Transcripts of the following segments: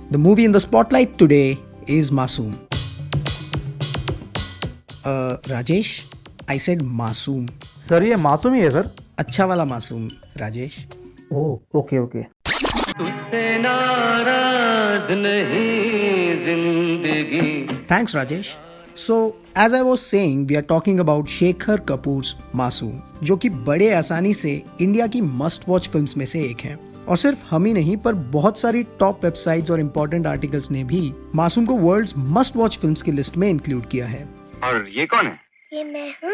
The movie in the spotlight today is Masoom. Rajesh, I said Masoom. Sir ये मासूम ही है sir. अच्छा वाला मासूम, राजेश. Oh okay okay. तुझसे नाराज नहीं जिंदगी. Thanks, Rajesh. So, as I was saying, we are talking about Shekhar Kapoor's Masoom, जो कि बड़े आसानी से इंडिया की मस्ट वॉच फिल्म्स में से एक है. और सिर्फ हम ही नहीं पर बहुत सारी टॉप वेबसाइट्स और इम्पोर्टेंट आर्टिकल्स ने भी मासूम को वर्ल्ड्स मस्ट वॉच फिल्म्स की लिस्ट में इंक्लूड किया है. और ये कौन है? ये मैं हूँ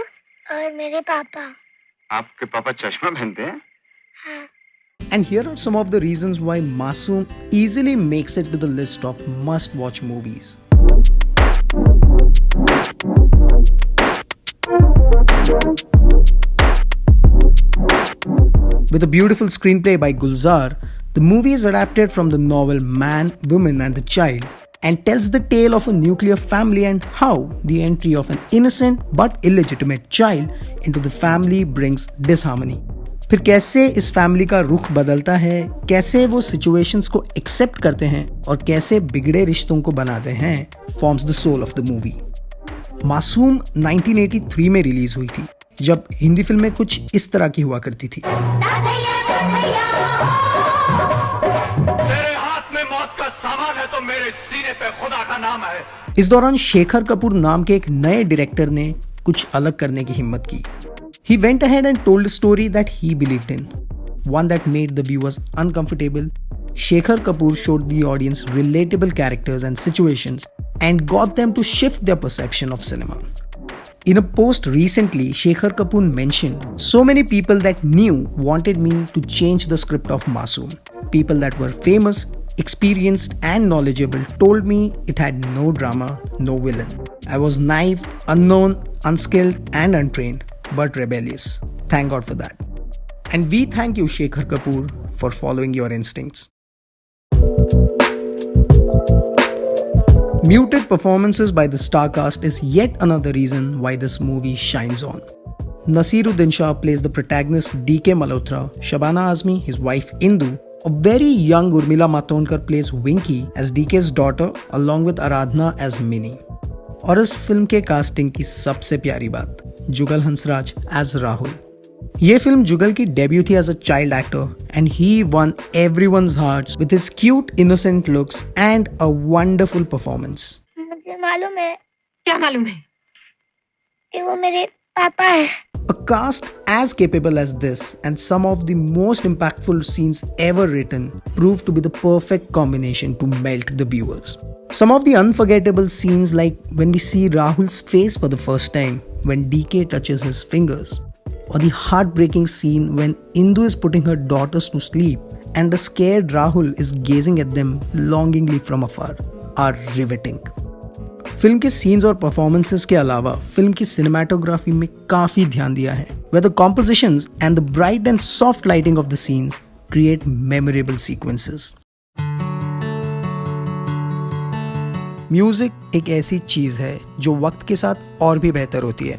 और मेरे पापा. आपके पापा चश्मा पहनते हैं? हाँ. And here are some of the reasons why Masoom easily makes it to the list of must-watch movies. With a beautiful screenplay by Gulzar, the movie is adapted from the novel Man, Woman and the Child and tells the tale of a nuclear family and how the entry of an innocent but illegitimate child into the family brings disharmony. फिर कैसे इस family का रुख बदलता है, कैसे वो situations को एक्सेप्ट करते हैं और कैसे बिगड़े रिश्तों को बनाते हैं, forms the soul of the movie. Masoom 1983 में रिलीज हुई थी, जब हिंदी फिल्में कुछ इस तरह की हुआ करती थी. तेरे हाथ में मौत का सामान है तो मेरे सीने पे खुदा का नाम है. इस दौरान शेखर कपूर नाम के एक नए डायरेक्टर ने कुछ अलग करने की हिम्मत की. He went ahead and told a story that he believed in, one that made the viewers uncomfortable. Shekhar Kapoor showed the audience relatable characters and situations and got them to shift their perception of cinema. In a post recently, Shekhar Kapoor mentioned, "So many people that knew wanted me to change the script of Masoom. People that were famous, experienced and knowledgeable told me it had no drama, no villain. I was naive, unknown, unskilled and untrained, but rebellious. Thank God for that." And we thank you, Shekhar Kapoor, for following your instincts. Muted performances by the star cast is yet another reason why this movie shines on. Naseeruddin Shah plays the protagonist DK Malhotra, Shabana Azmi his wife Indu, a very young Urmila Matondkar plays Winky as DK's daughter along with Aradhana as Minnie. और इस film के casting की सबसे प्यारी बात, जुगल Hansraj as Rahul. ये film जुगल की debut थी as a child actor and he won everyone's hearts with his cute innocent looks and a wonderful performance. मुझे मालूम है. क्या मालूम है? कि वो मेरे पापा है. A cast as capable as this and some of the most impactful scenes ever written proved to be the perfect combination to melt the viewers. Some of the unforgettable scenes, like when we see Rahul's face for the first time when DK touches his fingers, or the heartbreaking scene when Indu is putting her daughters to sleep and the scared Rahul is gazing at them longingly from afar, are riveting. Film के scenes और performances के अलावा film की cinematography में काफी ध्यान दिया है, where the compositions and the bright and soft lighting of the scenes create memorable sequences. Music एक ऐसी चीज है जो वक्त के साथ और भी बेहतर होती है,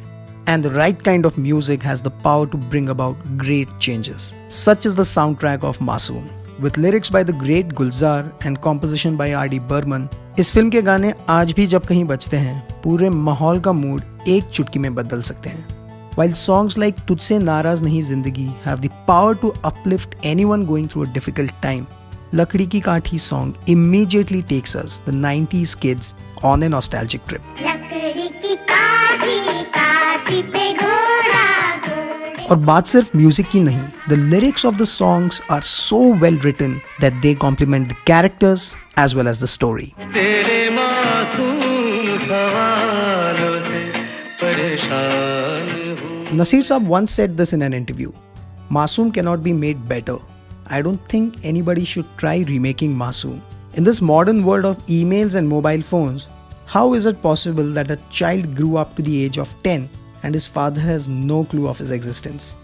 and the right kind of music has the power to bring about great changes. Such is the soundtrack of Masoom, with lyrics by the great Gulzar and composition by R.D. Burman. इस film के गाने आज भी जब कहीं बजते हैं, पूरे माहौल का मूड एक चुटकी में बदल सकते हैं. While songs like तुझसे नाराज नहीं जिंदगी have the power to uplift anyone going through a difficult time, लकड़ी की काठी song immediately takes us, the 90s kids, on a nostalgic trip. लकड़ी की काठी काठी पे घोड़ा. और बात सिर्फ म्यूजिक की नहीं, the lyrics of the songs are so well written that they complement the characters as well as the story. तेरे मासूम सवालों से परेशान हूँ. Naseer Saab once said this in an interview, "Masoom cannot be made better. I don't think anybody should try remaking Masoom. In this modern world of emails and mobile phones, how is it possible that a child grew up to the age of 10 and his father has no clue of his existence?"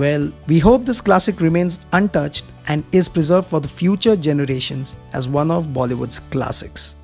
Well, we hope this classic remains untouched and is preserved for the future generations as one of Bollywood's classics.